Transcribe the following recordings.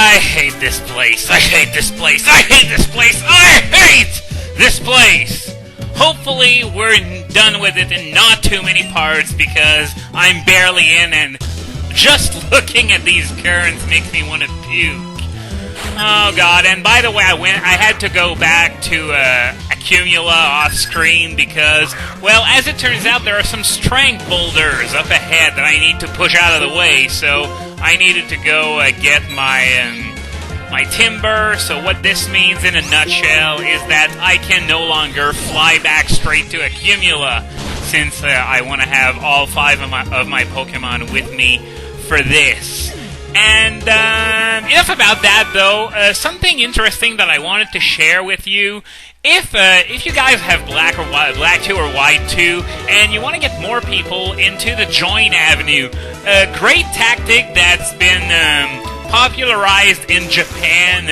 I hate this place. I hate this place. I hate this place. I hate this place. Hopefully we're done with it in not too many parts because I'm barely in and just looking at these currents makes me want to puke. Oh god, and by the way, I had to go back to Accumula off screen because, well, as it turns out, there are some strength boulders up ahead that I need to push out of the way, so I needed to go get my timber. So what this means in a nutshell is that I can no longer fly back straight to Accumula since I want to have all 5 of my Pokemon with me for this. And enough about that, though. Something interesting that I wanted to share with you. If you guys have Black 2 or White 2, and you want to get more people into the Join Avenue, a great tactic that's been popularized in Japan,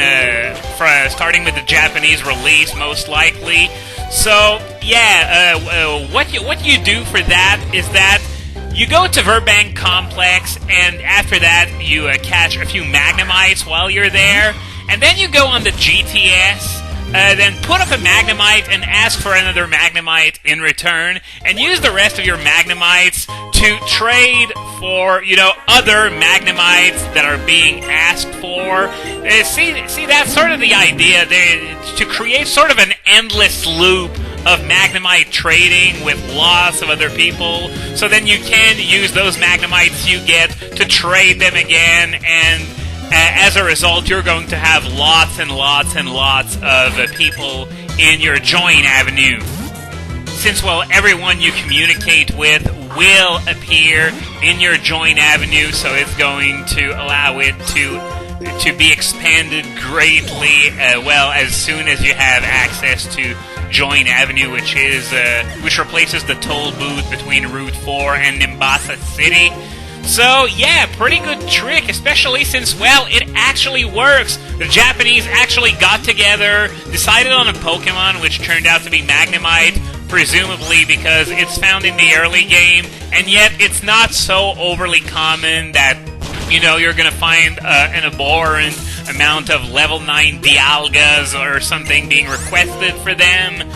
starting with the Japanese release, most likely. So, yeah, what you do for that is that you go to Verbank Complex, and after that, you catch a few Magnemites while you're there, and then you go on the GTS, then put up a Magnemite and ask for another Magnemite in return, and use the rest of your Magnemites to trade for, other Magnemites that are being asked for. See, that's sort of the idea, to create sort of an endless loop of Magnemite trading with lots of other people, so then you can use those Magnemites you get to trade them again, and as a result, you're going to have lots and lots and lots of people in your Join Avenue. Since, well, everyone you communicate with will appear in your Join Avenue, so it's going to allow it to be expanded greatly, as soon as you have access to Join Avenue, which replaces the toll booth between Route 4 and Nimbasa City. So, yeah, pretty good trick, especially since, well, it actually works. The Japanese actually got together, decided on a Pokemon, which turned out to be Magnemite, presumably because it's found in the early game, and yet it's not so overly common that, you're going to find an abhorrent amount of level 9 Dialgas or something being requested for them,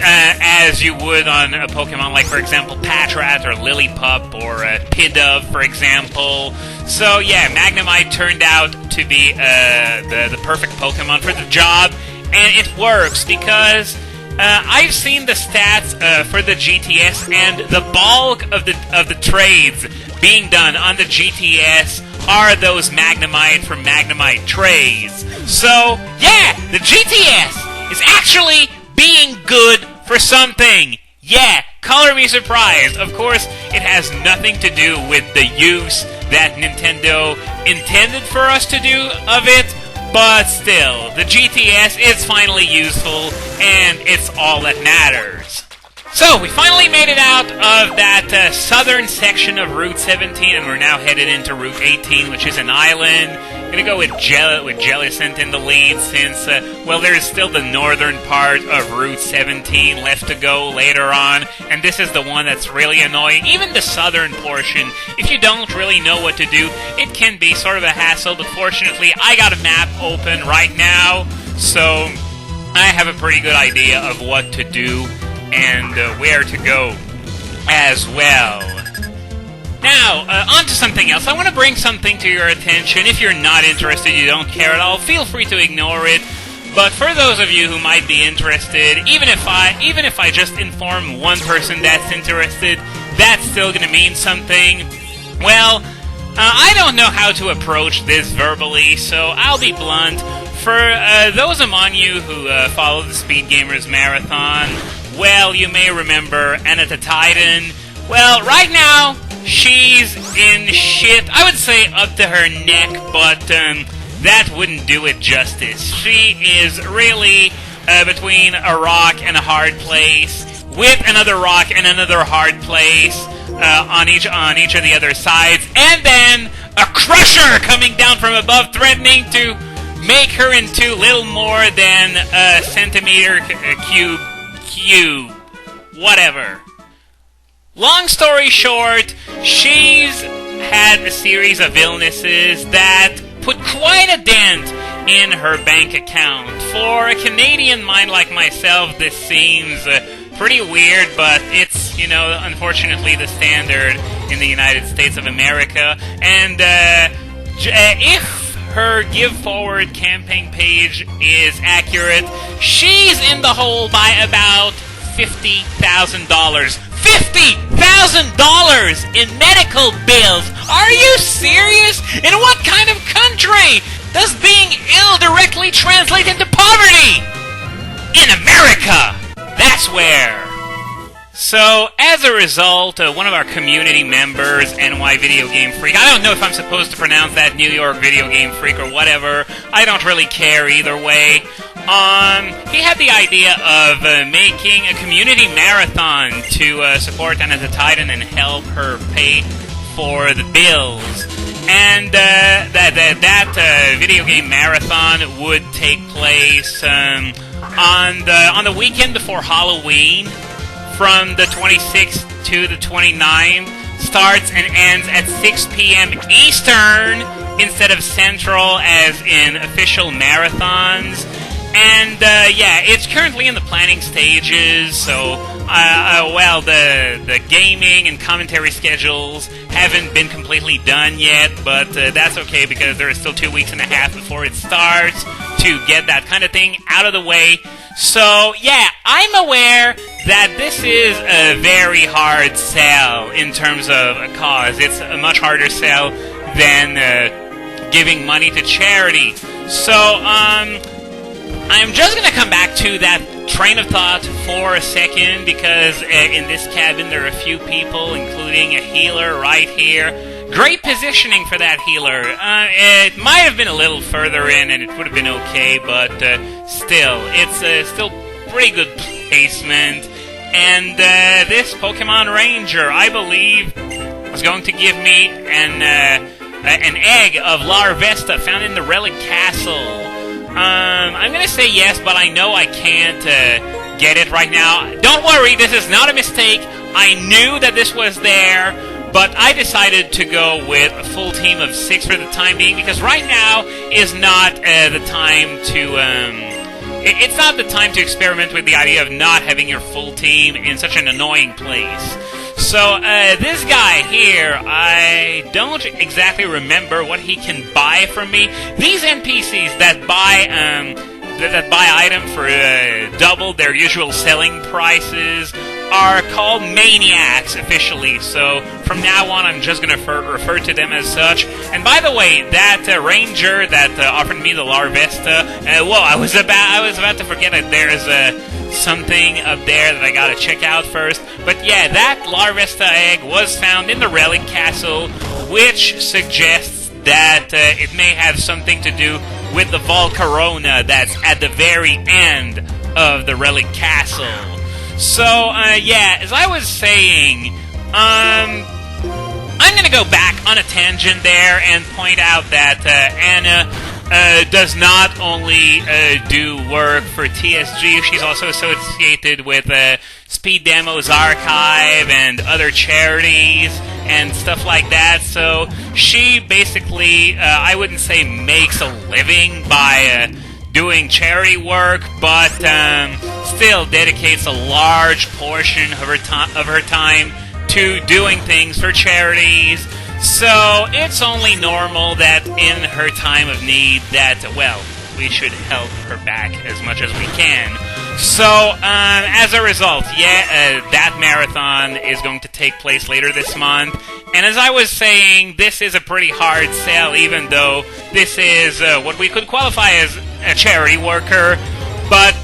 as you would on a Pokemon like, for example, Patrat or Lillipup or Pidove, for example. So, yeah, Magnemite turned out to be the perfect Pokemon for the job, and it works because I've seen the stats for the GTS, and the bulk of the trades being done on the GTS are those Magnemite for Magnemite trades. So, yeah, the GTS is actually being good for something. Yeah, color me surprised. Of course, it has nothing to do with the use that Nintendo intended for us to do of it, but still, the GTS is finally useful, and it's all that matters. So, we finally made it out of that southern section of Route 17, and we're now headed into Route 18, which is an island. Gonna go with Jellicent in the lead since, there's still the northern part of Route 17 left to go later on, and this is the one that's really annoying. Even the southern portion, if you don't really know what to do, it can be sort of a hassle, but fortunately, I got a map open right now, so I have a pretty good idea of what to do and where to go as well. Now, on to something else. I want to bring something to your attention. If you're not interested, you don't care at all, feel free to ignore it. But for those of you who might be interested, even if I just inform one person that's interested, that's still going to mean something. Well, I don't know how to approach this verbally, so I'll be blunt. For those among you who follow the Speed Gamers Marathon, well, you may remember Anata Titan. Well, right now, she's in shit. I would say up to her neck, but that wouldn't do it justice. She is really between a rock and a hard place, with another rock and another hard place on each of the other sides, and then a crusher coming down from above, threatening to make her into little more than a centimeter cube. Whatever. Long story short, she's had a series of illnesses that put quite a dent in her bank account. For a Canadian mind like myself, this seems pretty weird, but it's, unfortunately the standard in the United States of America. And if her Give Forward campaign page is accurate, she's in the hole by about $50,000. $50,000 in medical bills! Are you serious? In what kind of country does being ill directly translate into poverty? In America! That's where. So, as a result, one of our community members, NY Video Game Freak, I don't know if I'm supposed to pronounce that New York Video Game Freak or whatever, I don't really care either way. He had the idea of making a community marathon to support Anna the Titan and help her pay for the bills. And that video game marathon would take place on the weekend before Halloween, from the 26th to the 29th, starts and ends at 6 p.m. Eastern instead of Central as in official marathons. And it's currently in the planning stages, so the gaming and commentary schedules haven't been completely done yet, but that's okay because there is still 2 weeks and a half before it starts to get that kind of thing out of the way. So, I'm aware that this is a very hard sell in terms of a cause. It's a much harder sell than giving money to charity. So, I'm just going to come back to that train of thought for a second, because in this cabin there are a few people, including a healer right here. Great positioning for that healer. It might have been a little further in and it would have been okay, but still, it's still pretty good placement. And this Pokemon Ranger, I believe, was going to give me an egg of Larvesta found in the Relic Castle. I'm going to say yes, but I know I can't get it right now. Don't worry, this is not a mistake. I knew that this was there, but I decided to go with a full team of 6 for the time being, because right now is not the time to... It's not the time to experiment with the idea of not having your full team in such an annoying place. So, this guy here, I don't exactly remember what he can buy from me. These NPCs that buy items for double their usual selling prices are called maniacs officially. So, from now on, I'm just going to refer to them as such. And by the way, that ranger that offered me the Larvesta, I was about to forget that there's something up there that I gotta check out first. But that Larvesta egg was found in the Relic Castle, which suggests that it may have something to do with the Volcarona that's at the very end of the Relic Castle. So, as I was saying, I'm gonna go back on a tangent there and point out that Anna does not only do work for TSG, she's also associated with Speed Demos Archive and other charities and stuff like that. So she basically, I wouldn't say makes a living by doing charity work, but still dedicates a large portion of her time to doing things for charities. So it's only normal that in her time of need that, we should help her back as much as we can. So, as a result, that marathon is going to take place later this month. And as I was saying, this is a pretty hard sell, even though this is what we could qualify as a charity worker. But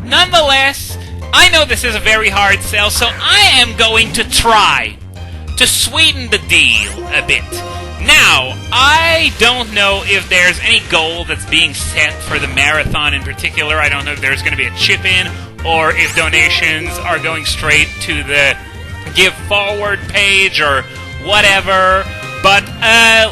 nonetheless, I know this is a very hard sell, so I am going to try to sweeten the deal a bit. Now, I don't know if there's any goal that's being set for the marathon in particular. I don't know if there's going to be a chip-in, or if donations are going straight to the Give Forward page, or whatever. But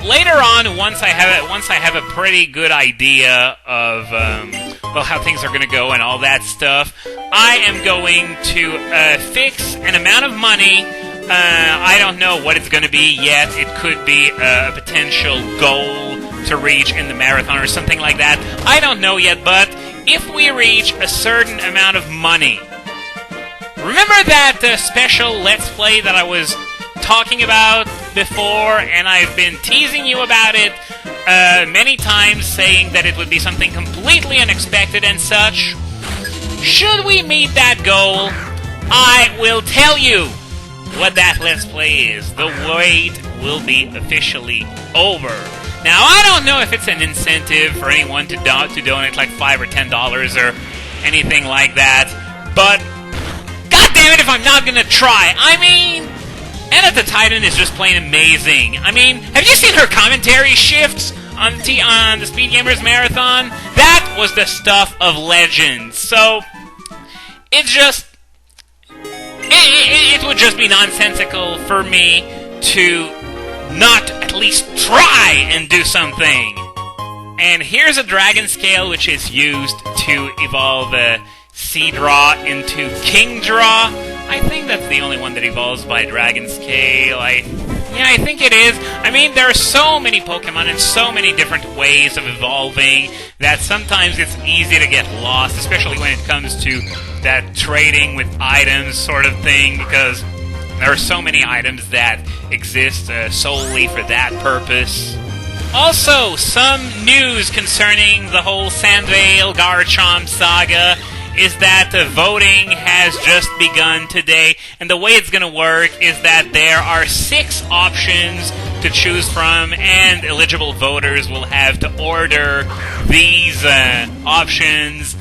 later on, once I have a pretty good idea of how things are going to go and all that stuff, I am going to fix an amount of money I don't know what it's going to be yet. It could be a potential goal to reach in the marathon or something like that. I don't know yet, but if we reach a certain amount of money... Remember that special Let's Play that I was talking about before, and I've been teasing you about it many times, saying that it would be something completely unexpected and such? Should we meet that goal, I will tell you what that Let's Play is. The wait will be officially over. Now, I don't know if it's an incentive for anyone to donate like $5 or $10 or anything like that, but god damn it if I'm not gonna try. I mean, Anna the Titan is just plain amazing. I mean, have you seen her commentary shifts on the Speed Gamers Marathon? That was the stuff of legends. So, it's just... It would just be nonsensical for me to not at least try and do something. And here's a dragon scale which is used to evolve Sea Draw into King Draw. I think that's the only one that evolves by dragon scale. Yeah, I think it is. I mean, there are so many Pokemon and so many different ways of evolving that sometimes it's easy to get lost, especially when it comes to that trading with items sort of thing, because there are so many items that exist solely for that purpose. Also, some news concerning the whole Sandvale Garchomp saga is that voting has just begun today, and the way it's going to work is that there are 6 options to choose from, and eligible voters will have to order these options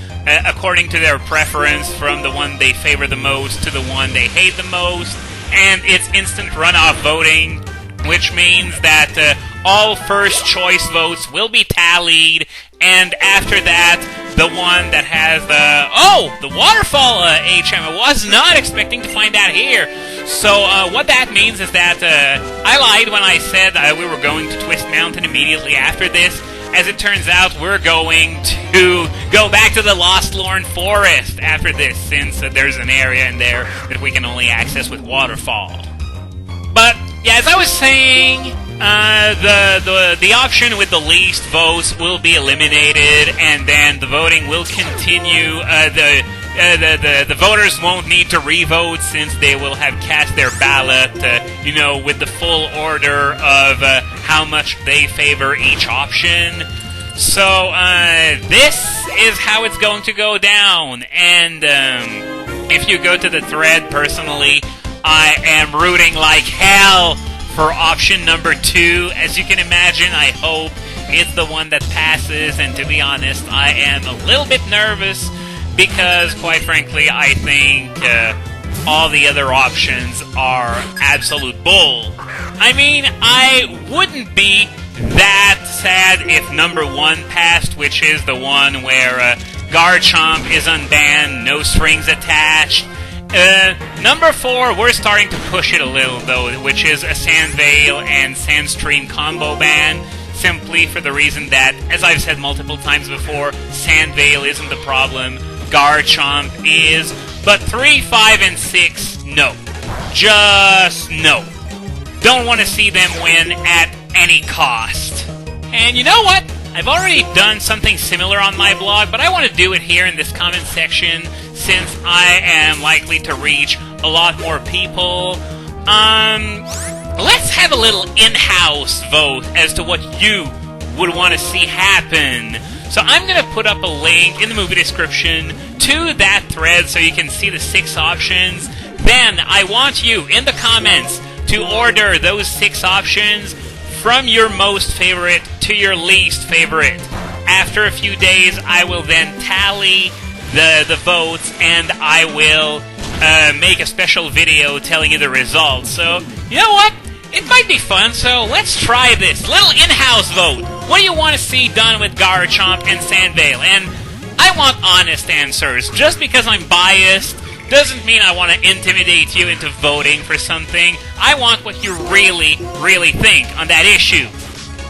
according to their preference, from the one they favor the most to the one they hate the most, and it's instant runoff voting, which means that all first choice votes will be tallied, and after that, the one that has the waterfall HM. I was not expecting to find that here. So what that means is that I lied when I said we were going to Twist Mountain immediately after this. As it turns out, we're going to go back to the Lost Lorn Forest after this, since there's an area in there that we can only access with waterfall. But yeah, as I was saying, the option with the least votes will be eliminated, and then the voting will continue. The voters won't need to re-vote, since they will have cast their ballot, with the full order of how much they favor each option. So, this is how it's going to go down, and if you go to the thread, personally, I am rooting like hell for option number 2. As you can imagine, I hope it's the one that passes, and to be honest, I am a little bit nervous, because, quite frankly, I think all the other options are absolute bull. I mean, I wouldn't be that sad if number 1 passed, which is the one where Garchomp is unbanned, no strings attached. Number 4, we're starting to push it a little, though, which is a Sandvale and Sandstream combo ban, simply for the reason that, as I've said multiple times before, Sandvale isn't the problem, Garchomp is, but 3, 5, and 6, no. Just no. Don't want to see them win at any cost. And you know what? I've already done something similar on my blog, but I want to do it here in this comment section, since I am likely to reach a lot more people. Let's have a little in-house vote as to what you would want to see happen. So I'm going to put up a link in the movie description to that thread so you can see the 6 options. Then I want you, in the comments, to order those 6 options from your most favorite to your least favorite. After a few days, I will then tally the votes, and I will make a special video telling you the results. So, you know what? It might be fun, so let's try this. Little in-house vote. What do you want to see done with Garchomp and Sandvale? And I want honest answers. Just because I'm biased doesn't mean I want to intimidate you into voting for something. I want what you really, really think on that issue.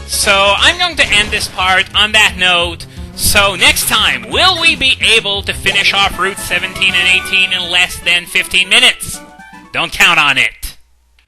So I'm going to end this part on that note. So next time, will we be able to finish off Route 17 and 18 in less than 15 minutes? Don't count on it.